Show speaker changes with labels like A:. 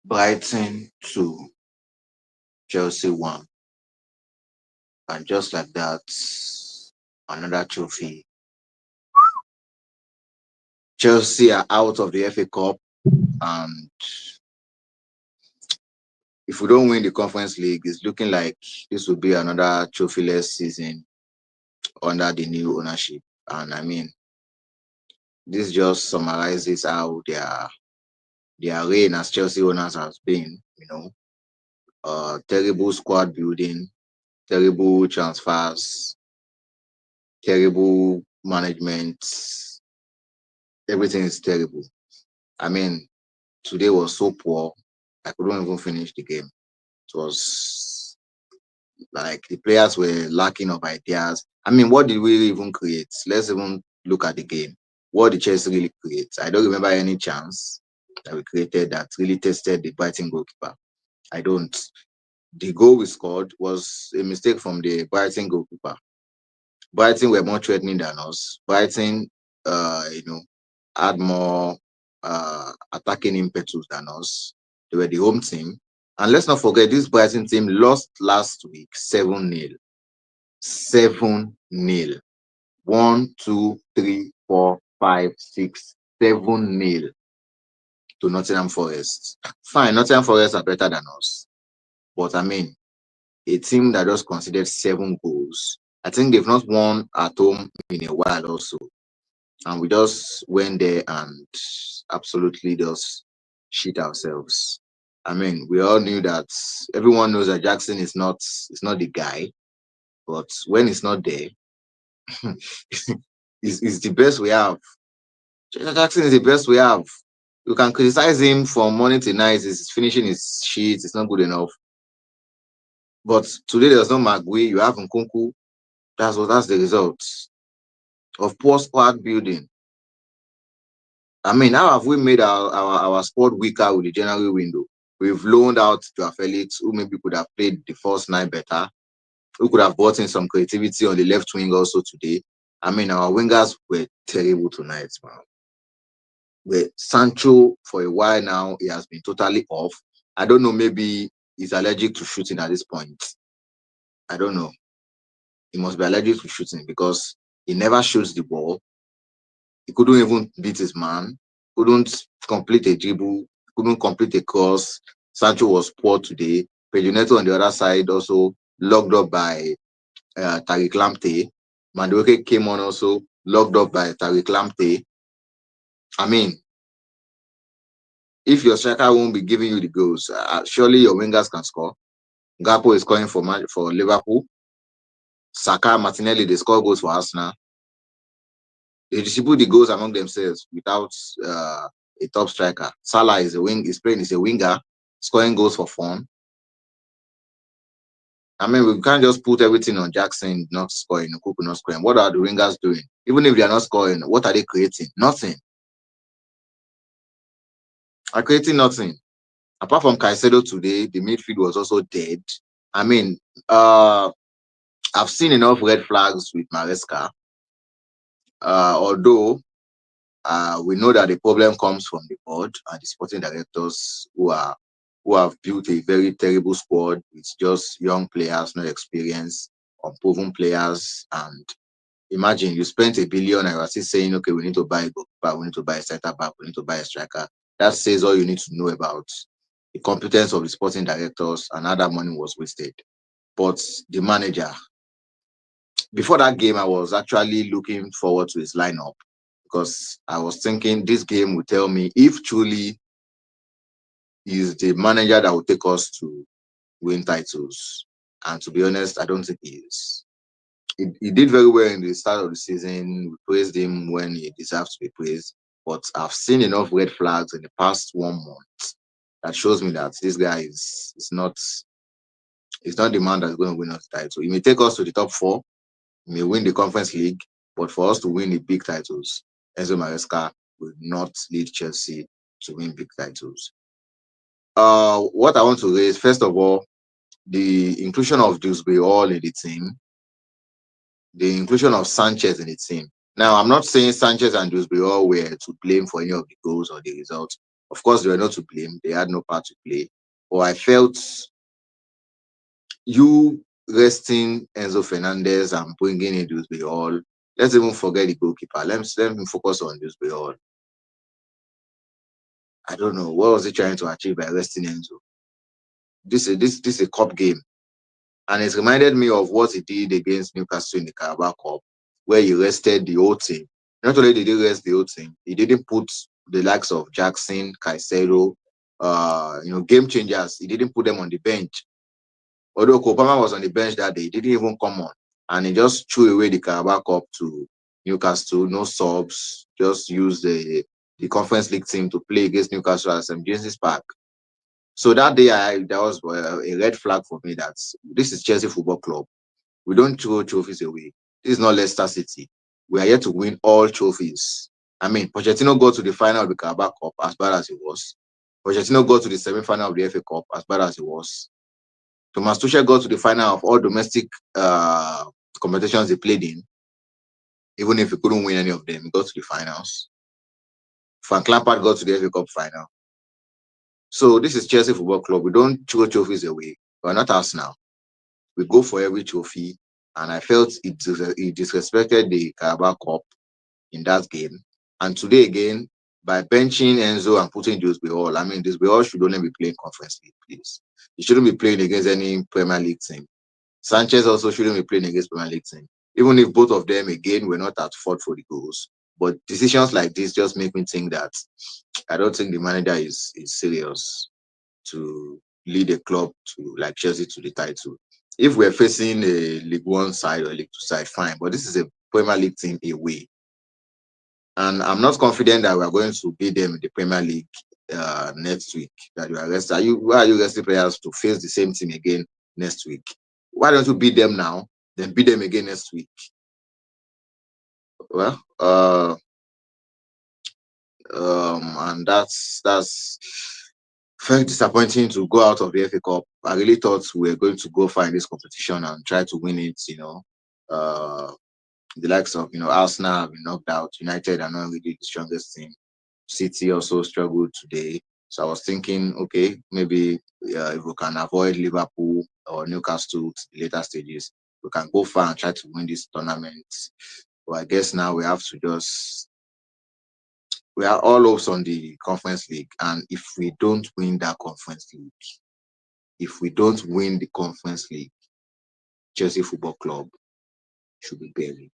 A: Brighton 2, Chelsea 1. And just like that, another trophy. Chelsea are out of the FA Cup. And if we don't win the Conference League, it's looking like this will be another trophyless season under the new ownership. And I mean, this just summarizes how their reign as Chelsea owners has been, terrible squad building, terrible transfers, terrible management. Everything is terrible. I mean, today was so poor. I couldn't even finish the game. It was like the players were lacking of ideas. I mean, what did we even create? Let's even look at the game. What did Chelsea really create? I don't remember any chance that we created that really tested the Brighton goalkeeper. I don't. The goal we scored was a mistake from the Brighton goalkeeper. Brighton were more threatening than us. Brighton, had more attacking impetus than us. They were the home team. And let's not forget, this Brighton team lost last week 7-0. 7-0. 1, 2, 3, 4, 5, 6, 7-0 to Nottingham Forest. Fine, Nottingham Forest are better than us. But I mean, a team that just considered 7 goals. I think they've not won at home in a while also. And we just went there and absolutely just shit ourselves. I mean, we all knew that everyone knows that Jackson is not the guy, but when he's not there, is the best we have. Jackson is the best we have. You can criticize him from morning to night. He's finishing his sheets. It's not good enough. But today there's no Magui. You have Nkunku. That's the result of poor squad building. I mean, how have we made our squad weaker with the January window? We've loaned out to Felix, who maybe could have played the first 9 better, who could have brought in some creativity on the left wing also today. I mean, our wingers were terrible tonight, man. With Sancho, for a while now, he has been totally off. I don't know, maybe he's allergic to shooting at this point. I don't know. He must be allergic to shooting because he never shoots the ball. He couldn't even beat his man, couldn't complete a dribble, couldn't complete a cross. Sancho was poor today. Pedro Neto on the other side also locked up by Tariq Lamptey. Madueke came on also locked up by Tariq Lamptey. I mean, if your striker won't be giving you the goals, surely your wingers can score. Gakpo is scoring for Liverpool. Saka, Martinelli, they score goals for Arsenal. They distribute the goals among themselves without a top striker. Salah is a winger, scoring goals for fun. I mean, we can't just put everything on Jackson not scoring, Nkunku not scoring. What are the wingers doing? Even if they are not scoring, what are they creating? Nothing. Are creating nothing. Apart from Caicedo today, the midfield was also dead. I mean, I've seen enough red flags with Maresca. Although we know that the problem comes from the board and the sporting directors who have built a very terrible squad with just young players, no experience, unproven players. And imagine you spent $1 billion and you are still saying, okay, we need to buy a goalkeeper, we need to buy a center back, we need to buy a striker. That says all you need to know about the competence of the sporting directors and how that money was wasted. But the manager, before that game, I was actually looking forward to his lineup because I was thinking this game will tell me if truly he's the manager that will take us to win titles. And to be honest, I don't think he is. He did very well in the start of the season. We praised him when he deserved to be praised. But I've seen enough red flags in the past 1 month that shows me that this guy is not the man that's going to win us the title. He may take us to the top 4, he may win the Conference League, but for us to win the big titles, Enzo Maresca will not lead Chelsea to win big titles. What I want to raise, first of all, the inclusion of Dewsbury Hall in the team, the inclusion of Sanchez in the team. Now, I'm not saying Sanchez and Dewsbury Hall were to blame for any of the goals or the results Of course, they were not to blame. They had no part to play. But I felt you resting Enzo Fernandez and bringing in Dewsbury Hall. Let's even forget the goalkeeper. Let me focus on Dewsbury Hall. I don't know what was he trying to achieve by resting Enzo. This is a cup game, and it reminded me of what he did against Newcastle in the Carabao Cup, where he rested the whole team. Not only did he rest the whole team, he didn't put the likes of Jackson, Caicedo, game changers. He didn't put them on the bench. Although Kopama was on the bench that day, he didn't even come on. And he just threw away the Carabao Cup to Newcastle, no subs, just used the Conference League team to play against Newcastle at St. James's Park. So that day, that was a red flag for me that this is Chelsea Football Club. We don't throw trophies away. This is not Leicester City. We are here to win all trophies. I mean, Pochettino got to the final of the Carabao Cup as bad as it was. Pochettino got to the semi-final of the FA Cup as bad as it was. Thomas Tuchel got to the final of all domestic competitions he played in, even if he couldn't win any of them. He got to the finals. Frank Lampard got to the FA Cup final. So this is Chelsea Football Club. We don't throw trophies away. We're not Arsenal. We go for every trophy. And I felt it disrespected the Carabao Cup in that game. And today again, by benching Enzo and putting Dewsbury Hall, I mean, Dewsbury Hall should only be playing Conference League, please. He shouldn't be playing against any Premier League team. Sanchez also shouldn't be playing against Premier League team. Even if both of them, again, were not at fault for the goals. But decisions like this just make me think that I don't think the manager is serious to lead a club to like Chelsea to the title. If we're facing a League One side or a League Two side, fine. But this is a Premier League team away. And I'm not confident that we're going to beat them in the Premier League next week. That you arrest. Why are you resting players to face the same team again next week? Why don't you beat them now, then beat them again next week? Well, and that's very disappointing to go out of the FA Cup. I really thought we were going to go far in this competition and try to win it. The likes of Arsenal have been knocked out. United are not really the strongest team. City also struggled today. So I was thinking, okay, maybe if we can avoid Liverpool or Newcastle to the later stages, we can go far and try to win this tournament. But I guess now we are all hopes on the Conference League. And if we don't win that Conference League, Chelsea Football Club should be buried.